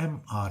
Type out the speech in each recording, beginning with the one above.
M.R.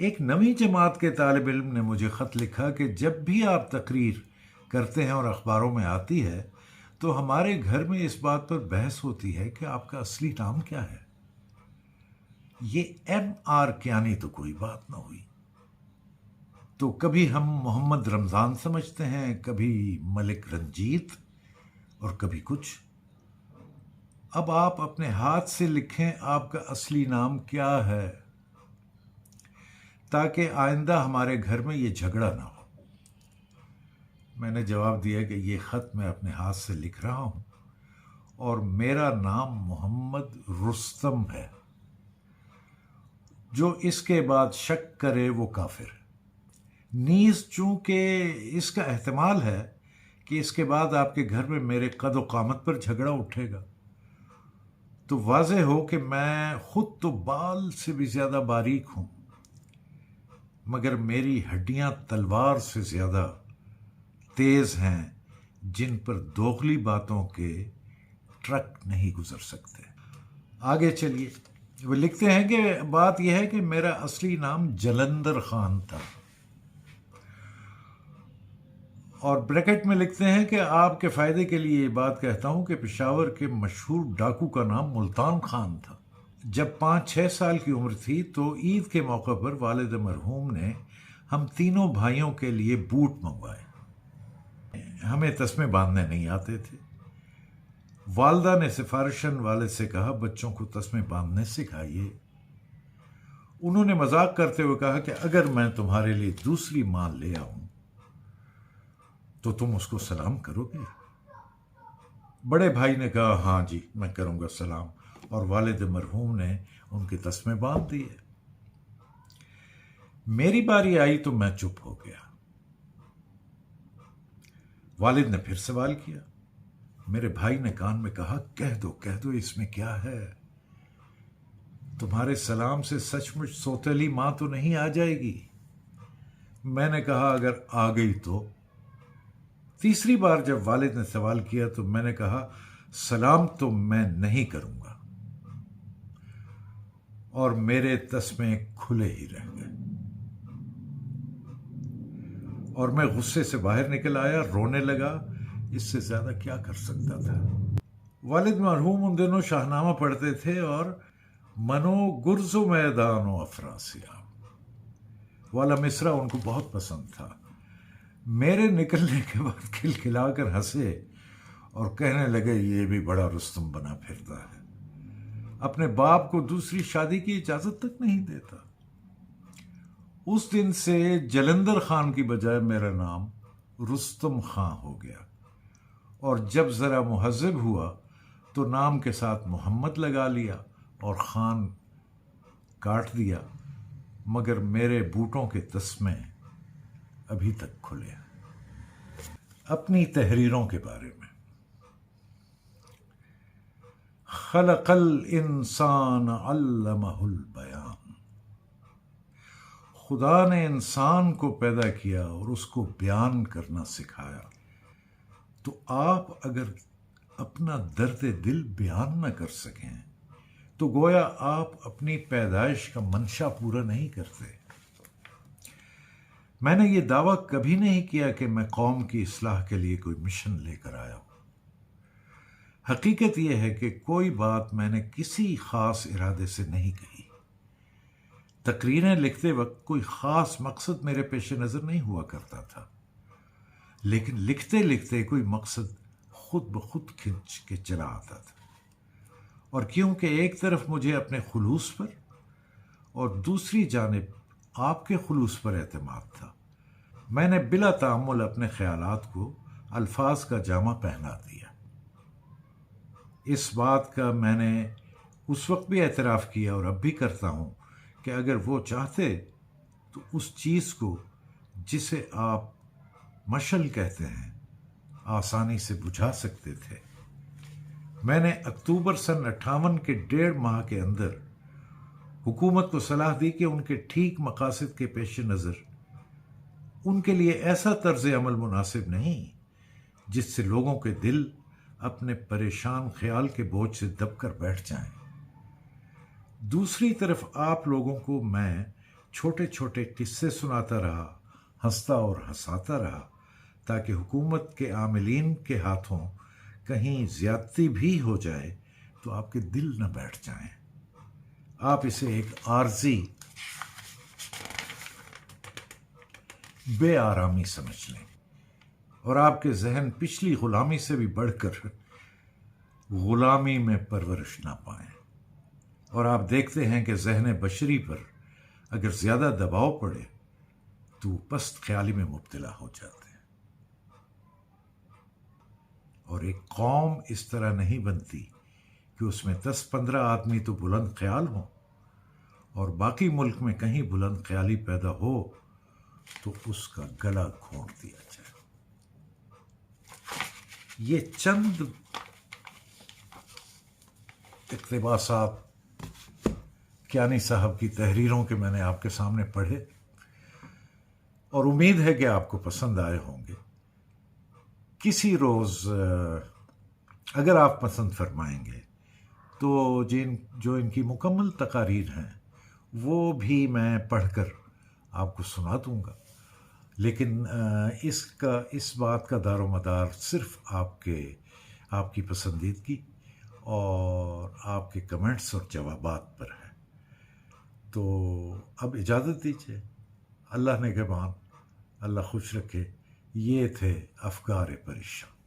ایک نویں جماعت کے طالب علم نے مجھے خط لکھا کہ جب بھی آپ تقریر کرتے ہیں اور اخباروں میں آتی ہے تو ہمارے گھر میں اس بات پر بحث ہوتی ہے کہ آپ کا اصلی نام کیا ہے۔ یہ MR کیانی تو کوئی بات نہ ہوئی۔ تو کبھی ہم محمد رمضان سمجھتے ہیں، کبھی ملک رنجیت، اور کبھی کچھ۔ اب آپ اپنے ہاتھ سے لکھیں آپ کا اصلی نام کیا ہے، تاکہ آئندہ ہمارے گھر میں یہ جھگڑا نہ ہو۔ میں نے جواب دیا کہ یہ خط میں اپنے ہاتھ سے لکھ رہا ہوں اور میرا نام محمد رستم ہے۔ جو اس کے بعد شک کرے وہ کافر ہے۔ نیز چونکہ اس کا احتمال ہے کہ اس کے بعد آپ کے گھر میں میرے قد و قامت پر جھگڑا اٹھے گا، تو واضح ہو کہ میں خود تو بال سے بھی زیادہ باریک ہوں، مگر میری ہڈیاں تلوار سے زیادہ تیز ہیں، جن پر دوغلی باتوں کے ٹرک نہیں گزر سکتے۔ آگے چلیے، وہ لکھتے ہیں کہ بات یہ ہے کہ میرا اصلی نام جلندر خان تھا، اور بریکٹ میں لکھتے ہیں کہ آپ کے فائدے کے لیے یہ بات کہتا ہوں کہ پشاور کے مشہور ڈاکو کا نام ملتان خان تھا۔ جب 5-6 سال کی عمر تھی تو عید کے موقع پر والد مرحوم نے ہم تینوں بھائیوں کے لیے بوٹ منگوائے۔ ہمیں تسمے باندھنے نہیں آتے تھے۔ والدہ نے سفارشاً والد سے کہا بچوں کو تسمے باندھنے سکھائیے۔ انہوں نے مذاق کرتے ہوئے کہا کہ اگر میں تمہارے لیے دوسری ماں لے آؤں تو تم اس کو سلام کرو گے؟ بڑے بھائی نے کہا ہاں جی میں کروں گا سلام، اور والد مرحوم نے ان کے تسمے باندھ دیے۔ میری باری آئی تو میں چپ ہو گیا۔ والد نے پھر سوال کیا۔ میرے بھائی نے کان میں کہا کہہ دو اس میں کیا ہے؟ تمہارے سلام سے سچ مچ سوتیلی ماں تو نہیں آ جائے گی؟ میں نے کہا اگر آ گئی تو۔ تیسری بار جب والد نے سوال کیا تو میں نے کہا سلام تو میں نہیں کروں گا، اور میرے تسمے کھلے ہی رہ گئے، اور میں غصے سے باہر نکل آیا، رونے لگا۔ اس سے زیادہ کیا کر سکتا تھا؟ والد مرحوم ان دنوں شاہنامہ پڑھتے تھے اور منو گرز و میدان و افراسیاب والا مصرع ان کو بہت پسند تھا۔ میرے نکلنے کے بعد کھلکھلا کر ہنسے اور کہنے لگے یہ بھی بڑا رستم بنا پھرتا ہے، اپنے باپ کو دوسری شادی کی اجازت تک نہیں دیتا۔ اس دن سے جلندر خان کی بجائے میرا نام رستم خان ہو گیا، اور جب ذرا مہذب ہوا تو نام کے ساتھ محمد لگا لیا اور خان کاٹ دیا، مگر میرے بوٹوں کے تسمے ابھی تک کھلے ہیں۔ اپنی تحریروں کے بارے میں، خلق الانسان علمہ البیان، خدا نے انسان کو پیدا کیا اور اس کو بیان کرنا سکھایا۔ تو آپ اگر اپنا درد دل بیان نہ کر سکیں تو گویا آپ اپنی پیدائش کا منشا پورا نہیں کرتے۔ میں نے یہ دعویٰ کبھی نہیں کیا کہ میں قوم کی اصلاح کے لیے کوئی مشن لے کر آیا ہوں۔ حقیقت یہ ہے کہ کوئی بات میں نے کسی خاص ارادے سے نہیں کہی۔ تقریریں لکھتے وقت کوئی خاص مقصد میرے پیش نظر نہیں ہوا کرتا تھا، لیکن لکھتے لکھتے کوئی مقصد خود بخود کھنچ کے چلا آتا تھا، اور کیونکہ ایک طرف مجھے اپنے خلوص پر اور دوسری جانب آپ کے خلوص پر اعتماد تھا، میں نے بلا تأمل اپنے خیالات کو الفاظ کا جامہ پہنا دیا۔ اس بات کا میں نے اس وقت بھی اعتراف کیا اور اب بھی کرتا ہوں کہ اگر وہ چاہتے تو اس چیز کو جسے آپ مشعل کہتے ہیں آسانی سے بجھا سکتے تھے۔ میں نے اکتوبر سن 58 کے 1.5 ماہ کے اندر حکومت کو صلاح دی کہ ان کے ٹھیک مقاصد کے پیش نظر ان کے لیے ایسا طرز عمل مناسب نہیں جس سے لوگوں کے دل اپنے پریشان خیال کے بوجھ سے دب کر بیٹھ جائیں۔ دوسری طرف آپ لوگوں کو میں چھوٹے چھوٹے قصے سناتا رہا، ہنستا اور ہنساتا رہا، تاکہ حکومت کے عاملین کے ہاتھوں کہیں زیادتی بھی ہو جائے تو آپ کے دل نہ بیٹھ جائیں، آپ اسے ایک عارضی بے آرامی سمجھ لیں، اور آپ کے ذہن پچھلی غلامی سے بھی بڑھ کر غلامی میں پرورش نہ پائیں، اور آپ دیکھتے ہیں کہ ذہن بشری پر اگر زیادہ دباؤ پڑے تو پست خیالی میں مبتلا ہو جاتے ہیں، اور ایک قوم اس طرح نہیں بنتی کہ اس میں 10-15 آدمی تو بلند خیال ہوں اور باقی ملک میں کہیں بلند خیالی پیدا ہو تو اس کا گلا گھونٹ دیا جائے۔ یہ چند اقتباسات کیانی صاحب کی تحریروں کے میں نے آپ کے سامنے پڑھے، اور امید ہے کہ آپ کو پسند آئے ہوں گے۔ کسی روز اگر آپ پسند فرمائیں گے تو جو ان کی مکمل تقاریر ہیں وہ بھی میں پڑھ کر آپ کو سنا دوں گا، لیکن اس بات کا دار و مدار صرف آپ کی پسندیدگی اور آپ کے کمنٹس اور جوابات پر ہے۔ تو اب اجازت دیجیے، اللہ نگہبان، اللہ خوش رکھے۔ یہ تھے افکار پریشان۔